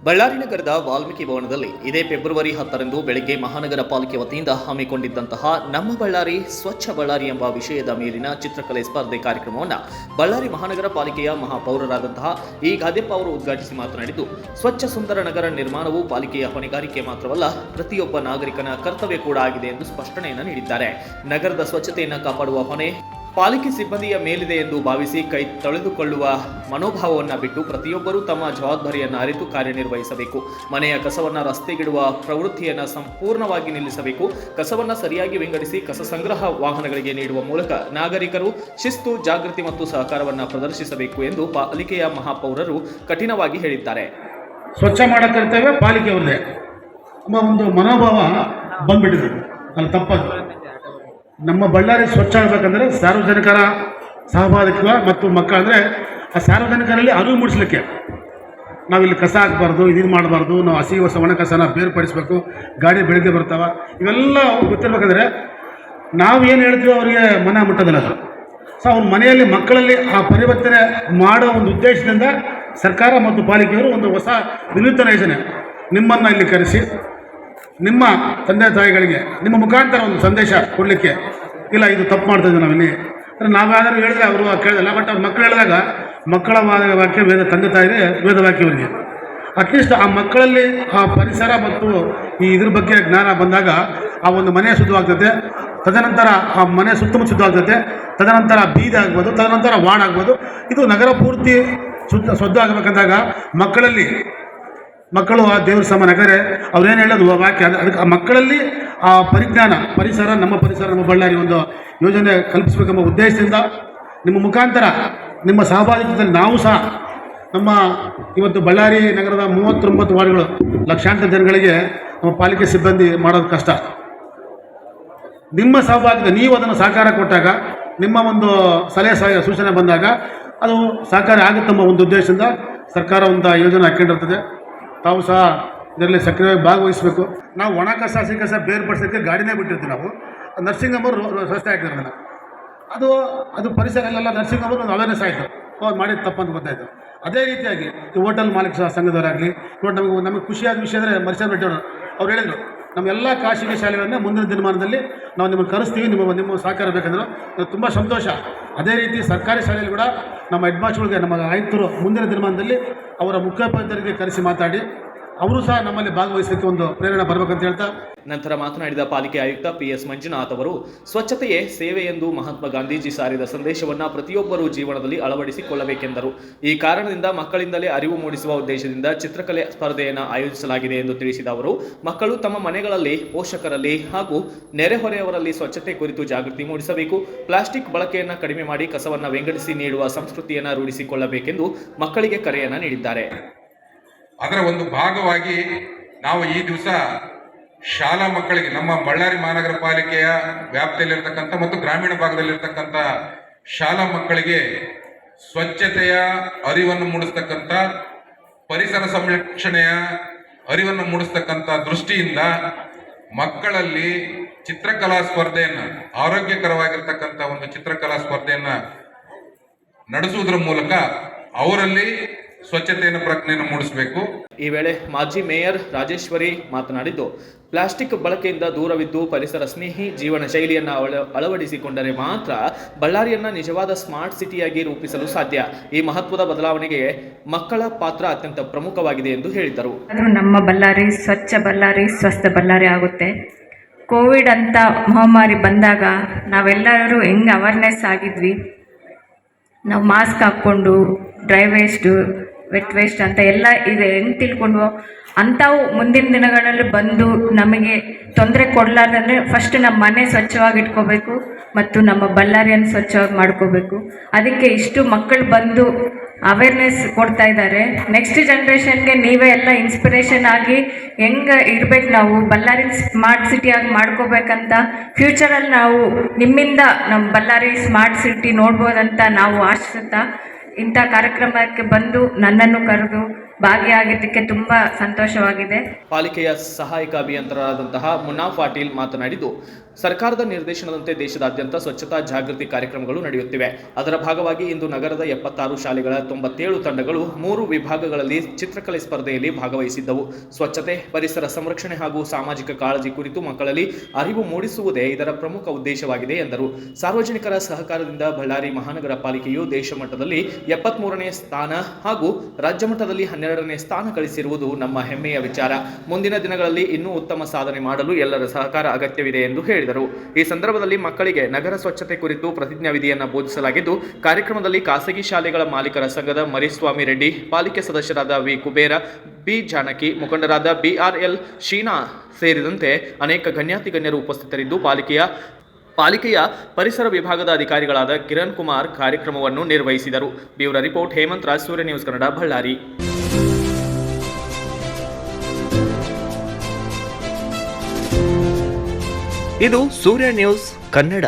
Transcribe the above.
ಬಳ್ಳಾರಿ ನಗರದ ವಾಲ್ಮೀಕಿ ಭವನದಲ್ಲಿ ಇದೇ ಫೆಬ್ರವರಿ 10ರಂದು ಬೆಳಗ್ಗೆ ಮಹಾನಗರ ಪಾಲಿಕೆ ವತಿಯಿಂದ ಹಮ್ಮಿಕೊಂಡಿದ್ದಂತಹ ನಮ್ಮ ಬಳ್ಳಾರಿ ಸ್ವಚ್ಛ ಬಳ್ಳಾರಿ ಎಂಬ ವಿಷಯದ ಮೇಲಿನ ಚಿತ್ರಕಲೆ ಸ್ಪರ್ಧೆ ಕಾರ್ಯಕ್ರಮವನ್ನು ಬಳ್ಳಾರಿ ಮಹಾನಗರ ಪಾಲಿಕೆಯ ಮಹಾಪೌರರಾದಂತಹ ಈ ಗಾದೆಪ್ಪ ಅವರು ಉದ್ಘಾಟಿಸಿ ಮಾತನಾಡಿದ್ದು, ಸ್ವಚ್ಛ ಸುಂದರ ನಗರ ನಿರ್ಮಾಣವು ಪಾಲಿಕೆಯ ಹೊಣೆಗಾರಿಕೆ ಮಾತ್ರವಲ್ಲ, ಪ್ರತಿಯೊಬ್ಬ ನಾಗರಿಕನ ಕರ್ತವ್ಯ ಕೂಡ ಆಗಿದೆ ಎಂದು ಸ್ಪಷ್ಟನೆಯನ್ನು ನೀಡಿದ್ದಾರೆ. ನಗರದ ಸ್ವಚ್ಛತೆಯನ್ನು ಕಾಪಾಡುವ ಹೊಣೆ ಪಾಲಿಕೆ ಸಿಬ್ಬಂದಿಯ ಮೇಲಿದೆ ಎಂದು ಭಾವಿಸಿ ಕೈ ತೊಳೆದುಕೊಳ್ಳುವ ಮನೋಭಾವವನ್ನು ಬಿಟ್ಟು ಪ್ರತಿಯೊಬ್ಬರೂ ತಮ್ಮ ಜವಾಬ್ದಾರಿಯನ್ನು ಅರಿತು ಕಾರ್ಯನಿರ್ವಹಿಸಬೇಕು. ಮನೆಯ ಕಸವನ್ನು ರಸ್ತೆಗಿಡುವ ಪ್ರವೃತ್ತಿಯನ್ನು ಸಂಪೂರ್ಣವಾಗಿ ನಿಲ್ಲಿಸಬೇಕು. ಕಸವನ್ನು ಸರಿಯಾಗಿ ವಿಂಗಡಿಸಿ ಕಸ ಸಂಗ್ರಹ ವಾಹನಗಳಿಗೆ ನೀಡುವ ಮೂಲಕ ನಾಗರಿಕರು ಶಿಸ್ತು, ಜಾಗೃತಿ ಮತ್ತು ಸಹಕಾರವನ್ನು ಪ್ರದರ್ಶಿಸಬೇಕು ಎಂದು ಪಾಲಿಕೆಯ ಮಹಾಪೌರರು ಕಠಿಣವಾಗಿ ಹೇಳಿದ್ದಾರೆ. ಸ್ವಚ್ಛ ಮಾಡೋ ಕರ್ತವ್ಯ ಪಾಲಿಕೆಯವ್ರದೇ ಒಂದು ಮನೋಭಾವ ಬಂದ್ಬಿಟ್ಟಿದೆ. ಅಲ್ಲಿ ತಪ್ಪದು. ನಮ್ಮ ಬಳ್ಳಾರಿ ಸ್ವಚ್ಛ ಆಗಬೇಕಂದ್ರೆ ಸಾರ್ವಜನಿಕರ ಸಹಭಾಗಿತ್ವ ಮತ್ತು ಮಕ್ಕಳಂದರೆ ಆ ಸಾರ್ವಜನಿಕರಲ್ಲಿ ಅರಿವು ಮೂಡಿಸ್ಲಿಕ್ಕೆ ನಾವಿಲ್ಲಿ ಕಸ ಹಾಕಬಾರ್ದು, ಇದನ್ನು ಮಾಡಬಾರ್ದು, ನಾವು ಹಸಿ ಒಣ ಕಸನ ಬೇರ್ಪಡಿಸಬೇಕು, ಗಾಡಿ ಬೆಳಗ್ಗೆ ಬರ್ತಾವೆ, ಇವೆಲ್ಲ ಗೊತ್ತಿರ್ಬೇಕಂದ್ರೆ ನಾವು ಏನು ಹೇಳ್ತೀವೋ ಅವರಿಗೆ ಮನ ಮುಟ್ಟೋದಿಲ್ಲ. ಸೊ ಅವ್ರ ಮನೆಯಲ್ಲಿ ಮಕ್ಕಳಲ್ಲಿ ಆ ಪರಿವರ್ತನೆ ಮಾಡೋ ಒಂದು ಉದ್ದೇಶದಿಂದ ಸರ್ಕಾರ ಮತ್ತು ಪಾಲಿಕೆಯವರು ಒಂದು ಹೊಸ ವಿನೂತನ ಯೋಜನೆ ನಿಮ್ಮನ್ನು ಇಲ್ಲಿ ಕರೆಸಿ ನಿಮ್ಮ ತಂದೆ ತಾಯಿಗಳಿಗೆ ನಿಮ್ಮ ಮುಖಾಂತರ ಒಂದು ಸಂದೇಶ ಕೊಡಲಿಕ್ಕೆ, ಇಲ್ಲ ಇದು ತಪ್ಪು ಮಾಡ್ತಾಯಿದ್ದೀವಿ ನಾವಿಲ್ಲಿ ಅಂದರೆ ನಾವಾದರೂ ಹೇಳಿದ್ರೆ ಅವರು ಕೇಳಿದಲ್ಲ. ಬಟ್ ಅವ್ರ ಮಕ್ಕಳು ಹೇಳಿದಾಗ ಮಕ್ಕಳ ವಾಕ್ಯ ವೇದ, ತಂದೆ ತಾಯಿಗೆ ವೇದ ವಾಕ್ಯವರಿಗೆ ಅಟ್ಲೀಸ್ಟ್ ಆ ಮಕ್ಕಳಲ್ಲಿ ಆ ಪರಿಸರ ಮತ್ತು ಈ ಇದ್ರ ಬಗ್ಗೆ ಜ್ಞಾನ ಬಂದಾಗ ಆ ಒಂದು ಮನೆ ಶುದ್ಧವಾಗ್ತದೆ. ತದನಂತರ ಆ ಮನೆ ಸುತ್ತಮುತ್ತ ಶುದ್ಧವಾಗ್ತದೆ. ತದನಂತರ ಬೀದಿ ಆಗ್ಬೋದು, ತದನಂತರ ವಾರ್ಡ್ ಆಗ್ಬೋದು. ಇದು ನಗರ ಪೂರ್ತಿ ಶುದ್ಧ ಆಗಬೇಕಂದಾಗ ಮಕ್ಕಳು ಆ ದೇವ್ರ ಸಮಾನಕರೆ ಅವ್ರೇನು ಹೇಳೋದು ವಾಕ್ಯ, ಅದಕ್ಕೆ ಆ ಮಕ್ಕಳಲ್ಲಿ ಆ ಪರಿಜ್ಞಾನ, ಪರಿಸರ ನಮ್ಮ ಬಳ್ಳಾರಿ ಒಂದು ಯೋಜನೆ ಕಲ್ಪಿಸಬೇಕೆಂಬ ಉದ್ದೇಶದಿಂದ ನಿಮ್ಮ ಮುಖಾಂತರ ನಿಮ್ಮ ಸಹಭಾಗಿತ್ವದಲ್ಲಿ ನಾವು ಸಹ ನಮ್ಮ ಇವತ್ತು ಬಳ್ಳಾರಿ ನಗರದ 39 ವಾರ್ಡ್ಗಳು ಲಕ್ಷಾಂತರ ಜನಗಳಿಗೆ ನಮ್ಮ ಪಾಲಿಕೆ ಸಿಬ್ಬಂದಿ ಮಾಡೋದು ಕಷ್ಟ. ನಿಮ್ಮ ಸಹಭಾಗಿತ್ವ, ನೀವು ಅದನ್ನು ಸಹಕಾರ ಕೊಟ್ಟಾಗ, ನಿಮ್ಮ ಒಂದು ಸಲಹೆ ಸೂಚನೆ ಬಂದಾಗ ಅದು ಸಹಕಾರ ಆಗುತ್ತೆಂಬ ಒಂದು ಉದ್ದೇಶದಿಂದ ಸರ್ಕಾರ ಒಂದು ಯೋಜನೆ ಹಾಕ್ಕೊಂಡಿರ್ತದೆ. ತಾವು ಸಹ ಇದರಲ್ಲಿ ಸಕ್ರಿಯವಾಗಿ ಭಾಗವಹಿಸಬೇಕು. ನಾವು ಒಣ ಕಸ ಹಸಿ ಕಸ ಬೇರ್ಪಡಿಸೋಕ್ಕೆ ಗಾಡಿನೇ ಬಿಟ್ಟಿರ್ತೀವಿ. ನಾವು ನರ್ಸಿಂಗ್ ಹೋಮರು ವ್ಯವಸ್ಥೆ ಆಗಿರೋದಿಲ್ಲ. ಅದು ಪರಿಸರಲ್ಲೆಲ್ಲ ನರ್ಸಿಂಗ್ ಹೋಮರು ಒಂದು ಅವೇರ್ನೆಸ್ ಆಯಿತು, ಅವ್ರು ಮಾಡಿದ ತಪ್ಪಂತ ಗೊತ್ತಾಯಿತು. ಅದೇ ರೀತಿಯಾಗಿ ಈ ಹೋಟೆಲ್ ಮಾಲೀಕ ಸಂಘದವರಾಗಲಿ ನೋಡಿ, ನಮಗೆ ಖುಷಿಯಾದ ವಿಷಯ ಅಂದರೆ ಮರ್ಷನ್ ರೆಡ್ಡಿಯವರು ಅವ್ರು ಹೇಳಿದರು, ನಮ್ಮೆಲ್ಲ ಖಾಸಗಿ ಶಾಲೆಗಳನ್ನು ಮುಂದಿನ ದಿನಮಾನದಲ್ಲಿ ನಾವು ನಿಮ್ಮನ್ನು ಕರೆಸ್ತೀವಿ, ನಿಮ್ಮ ಸಹಕಾರ ಬೇಕಂದ್ರೆ ತುಂಬ ಸಂತೋಷ. ಅದೇ ರೀತಿ ಸರ್ಕಾರಿ ಶಾಲೆಯಲ್ಲಿ ಕೂಡ ನಮ್ಮ ಹೆಡ್ ಮಾಸ್ಟರ್ಗಳಿಗೆ, ನಮ್ಮ ಆಯುಕ್ತರು ಮುಂದಿನ ದಿನಮಾನದಲ್ಲಿ ಅವರ ಮುಖ್ಯೋಪಾಧ್ಯಾಯರಿಗೆ ಕರೆಸಿ ಮಾತಾಡಿ ಅವರು ಸಹ ನಮ್ಮಲ್ಲಿ ಭಾಗವಹಿಸಲಿಕ್ಕೆ ಒಂದು ಪ್ರೇರಣೆ ಬರಬೇಕಂತ ಹೇಳ್ತಾ, ನಂತರ ಮಾತನಾಡಿದ ಪಾಲಿಕೆ ಆಯುಕ್ತ PS ಮಂಜುನಾಥ್ ಅವರು, ಸ್ವಚ್ಛತೆಯೇ ಸೇವೆ ಎಂದು ಮಹಾತ್ಮ ಗಾಂಧೀಜಿ ಸಾರಿದ ಸಂದೇಶವನ್ನು ಪ್ರತಿಯೊಬ್ಬರೂ ಜೀವನದಲ್ಲಿ ಅಳವಡಿಸಿಕೊಳ್ಳಬೇಕೆಂದರು. ಈ ಕಾರಣದಿಂದ ಮಕ್ಕಳಿಂದಲೇ ಅರಿವು ಮೂಡಿಸುವ ಉದ್ದೇಶದಿಂದ ಚಿತ್ರಕಲೆ ಸ್ಪರ್ಧೆಯನ್ನು ಆಯೋಜಿಸಲಾಗಿದೆ ಎಂದು ತಿಳಿಸಿದ ಅವರು, ಮಕ್ಕಳು ತಮ್ಮ ಮನೆಗಳಲ್ಲಿ, ಪೋಷಕರಲ್ಲಿ ಹಾಗೂ ನೆರೆಹೊರೆಯವರಲ್ಲಿ ಸ್ವಚ್ಛತೆ ಕುರಿತು ಜಾಗೃತಿ ಮೂಡಿಸಬೇಕು. ಪ್ಲಾಸ್ಟಿಕ್ ಬಳಕೆಯನ್ನು ಕಡಿಮೆ ಮಾಡಿ ಕಸವನ್ನು ವಿಂಗಡಿಸಿ ನೀಡುವ ಸಂಸ್ಕೃತಿಯನ್ನು ರೂಢಿಸಿಕೊಳ್ಳಬೇಕೆಂದು ಮಕ್ಕಳಿಗೆ ಕರೆಯನ್ನು ನೀಡಿದ್ದಾರೆ. ಅದರ ಒಂದು ಭಾಗವಾಗಿ ನಾವು ಈ ದಿವಸ ಶಾಲಾ ಮಕ್ಕಳಿಗೆ, ನಮ್ಮ ಬಳ್ಳಾರಿ ಮಹಾನಗರ ಪಾಲಿಕೆಯ ವ್ಯಾಪ್ತಿಯಲ್ಲಿರ್ತಕ್ಕಂಥ ಮತ್ತು ಗ್ರಾಮೀಣ ಭಾಗದಲ್ಲಿರ್ತಕ್ಕಂಥ ಶಾಲಾ ಮಕ್ಕಳಿಗೆ ಸ್ವಚ್ಛತೆಯ ಅರಿವನ್ನು ಮೂಡಿಸ್ತಕ್ಕಂಥ, ಪರಿಸರ ಸಂರಕ್ಷಣೆಯ ಅರಿವನ್ನು ಮೂಡಿಸ್ತಕ್ಕಂಥ ದೃಷ್ಟಿಯಿಂದ ಮಕ್ಕಳಲ್ಲಿ ಚಿತ್ರಕಲಾ ಸ್ಪರ್ಧೆಯನ್ನು, ಆರೋಗ್ಯಕರವಾಗಿರ್ತಕ್ಕಂಥ ಒಂದು ಚಿತ್ರಕಲಾ ಸ್ಪರ್ಧೆಯನ್ನು ನಡೆಸುವುದರ ಮೂಲಕ ಅವರಲ್ಲಿ ಸ್ವಚ್ಛತೆಯನ್ನು ಪ್ರಜ್ಞೆಯನ್ನು ಮೂಡಿಸಬೇಕು. ಈ ವೇಳೆ ಮಾಜಿ ಮೇಯರ್ ರಾಜೇಶ್ವರಿ ಮಾತನಾಡಿದ್ದು, ಪ್ಲಾಸ್ಟಿಕ್ ಬಳಕೆಯಿಂದ ದೂರವಿದ್ದು ಪರಿಸರ ಸ್ನೇಹಿ ಜೀವನ ಶೈಲಿಯನ್ನು ಅಳವಡಿಸಿಕೊಂಡರೆ ಮಾತ್ರ ಬಳ್ಳಾರಿಯನ್ನು ನಿಜವಾದ ಸ್ಮಾರ್ಟ್ ಸಿಟಿಯಾಗಿ ರೂಪಿಸಲು ಸಾಧ್ಯ. ಈ ಮಹತ್ವದ ಬದಲಾವಣೆಗೆ ಮಕ್ಕಳ ಪಾತ್ರ ಅತ್ಯಂತ ಪ್ರಮುಖವಾಗಿದೆ ಎಂದು ಹೇಳಿದರು. ನಮ್ಮ ಬಳ್ಳಾರಿ ಸ್ವಚ್ಛ ಬಳ್ಳಾರಿ, ಸ್ವಸ್ಥ ಬಳ್ಳಾರಿ ಆಗುತ್ತೆ. ಕೋವಿಡ್ ಅಂತ ಮಹಾಮಾರಿ ಬಂದಾಗ ನಾವೆಲ್ಲರೂ ಹೆಂಗೆ ಅವೇರ್ನೆಸ್ ಆಗಿದ್ವಿ, ನಾವು ಮಾಸ್ಕ್ ಹಾಕ್ಕೊಂಡು ಡ್ರೈ ವೇಸ್ಟು, ವೆಟ್ ವೇಸ್ಟ್ ಅಂತ ಎಲ್ಲ ಇದೆ ಹೆಂಗೆ ತಿಳ್ಕೊಂಡು ಅಂಥವು ಮುಂದಿನ ದಿನಗಳಲ್ಲಿ ಬಂದು ನಮಗೆ ತೊಂದರೆ ಕೊಡಲಾರ್ದಂದರೆ ಫಸ್ಟ್ ನಮ್ಮ ಮನೆ ಸ್ವಚ್ಛವಾಗಿ ಇಟ್ಕೋಬೇಕು ಮತ್ತು ನಮ್ಮ ಬಳ್ಳಾರಿಯನ್ನು ಸ್ವಚ್ಛವಾಗಿ ಮಾಡ್ಕೋಬೇಕು. ಅದಕ್ಕೆ ಇಷ್ಟು ಮಕ್ಕಳು ಬಂದು ಅವೇರ್ನೆಸ್ ಕೊಡ್ತಾ ಇದ್ದಾರೆ. ನೆಕ್ಸ್ಟ್ ಜನ್ರೇಷನ್ಗೆ ನೀವೇ ಎಲ್ಲ ಇನ್ಸ್ಪಿರೇಷನ್ ಆಗಿ ಹೆಂಗೆ ಇರಬೇಕು, ನಾವು ಬಳ್ಳಾರಿ ಸ್ಮಾರ್ಟ್ ಸಿಟಿಯಾಗಿ ಮಾಡ್ಕೋಬೇಕಂತ ಫ್ಯೂಚರಲ್ಲಿ ನಾವು ನಿಮ್ಮಿಂದ ನಮ್ಮ ಬಳ್ಳಾರಿ ಸ್ಮಾರ್ಟ್ ಸಿಟಿ ನೋಡ್ಬೋದಂತ ನಾವು ಆಶಿಸುತ್ತಾ ಇಂಥ ಕಾರ್ಯಕ್ರಮಕ್ಕೆ ಬಂದು ನನ್ನನ್ನು ಕರೆದು ಭಾಗಿಯಾಗಿದ್ದಕ್ಕೆ ತುಂಬ ಸಂತೋಷವಾಗಿದೆ. ಪಾಲಿಕೆಯ ಸಹಾಯಕ ಅಭಿಯಂತರರಾದಂತಹ ಮುನ್ನಾ ಪಾಟೀಲ್ ಮಾತನಾಡಿದ್ದು, ಸರ್ಕಾರದ ನಿರ್ದೇಶನದಂತೆ ದೇಶದಾದ್ಯಂತ ಸ್ವಚ್ಛತಾ ಜಾಗೃತಿ ಕಾರ್ಯಕ್ರಮಗಳು ನಡೆಯುತ್ತಿವೆ. ಅದರ ಭಾಗವಾಗಿ ಇಂದು ನಗರದ 76 ಶಾಲೆಗಳ 97 ತಂಡಗಳು 3 ವಿಭಾಗಗಳಲ್ಲಿ ಚಿತ್ರಕಲೆ ಸ್ಪರ್ಧೆಯಲ್ಲಿ ಭಾಗವಹಿಸಿದ್ದವು. ಸ್ವಚ್ಛತೆ, ಪರಿಸರ ಸಂರಕ್ಷಣೆ ಹಾಗೂ ಸಾಮಾಜಿಕ ಕಾಳಜಿ ಕುರಿತು ಮಕ್ಕಳಲ್ಲಿ ಅರಿವು ಮೂಡಿಸುವುದೇ ಇದರ ಪ್ರಮುಖ ಉದ್ದೇಶವಾಗಿದೆ ಎಂದರು. ಸಾರ್ವಜನಿಕರ ಸಹಕಾರದಿಂದ ಬಳ್ಳಾರಿ ಮಹಾನಗರ ಪಾಲಿಕೆಯು ದೇಶ ಮಟ್ಟದಲ್ಲಿ 73ನೇ ಸ್ಥಾನ ಹಾಗೂ ರಾಜ್ಯ ಮಟ್ಟದಲ್ಲಿ 12ನೇ ಸ್ಥಾನ ಗಳಿಸಿರುವುದು ನಮ್ಮ ಹೆಮ್ಮೆಯ ವಿಚಾರ. ಮುಂದಿನ ದಿನಗಳಲ್ಲಿ ಇನ್ನೂ ಉತ್ತಮ ಸಾಧನೆ ಮಾಡಲು ಎಲ್ಲರ ಸಹಕಾರ ಅಗತ್ಯವಿದೆ ಎಂದು ಹೇಳಿದರು. ಈ ಸಂದರ್ಭದಲ್ಲಿ ಮಕ್ಕಳಿಗೆ ನಗರ ಸ್ವಚ್ಛತೆ ಕುರಿತು ಪ್ರತಿಜ್ಞಾ ವಿಧಿಯನ್ನು ಬೋಧಿಸಲಾಗಿದ್ದು, ಕಾರ್ಯಕ್ರಮದಲ್ಲಿ ಖಾಸಗಿ ಶಾಲೆಗಳ ಮಾಲೀಕರ ಸಂಘದ ಮರಿಸ್ವಾಮಿ ರೆಡ್ಡಿ, ಪಾಲಿಕೆ ಸದಸ್ಯರಾದ ವಿ ಕುಬೇರ, ಬಿ ಜಾನಕಿ, ಮುಖಂಡರಾದ BRL ಶೀನಾ ಸೇರಿದಂತೆ ಅನೇಕ ಗಣ್ಯಾತಿಗಣ್ಯರು ಉಪಸ್ಥಿತರಿದ್ದು ಪಾಲಿಕೆಯ ಪರಿಸರ ವಿಭಾಗದ ಅಧಿಕಾರಿಗಳಾದ ಕಿರಣ್ ಕುಮಾರ್ ಕಾರ್ಯಕ್ರಮವನ್ನು ನಿರ್ವಹಿಸಿದರು. ಬ್ಯೂರೋ ರಿಪೋರ್ಟ್ ಹೇಮಂತ್ ರಾಜ್, ಸೂರ್ಯ ನ್ಯೂಸ್ ಕನ್ನಡ, ಬಳ್ಳಾರಿ. ಇದು ಸೂರ್ಯ ನ್ಯೂಸ್ ಕನ್ನಡ.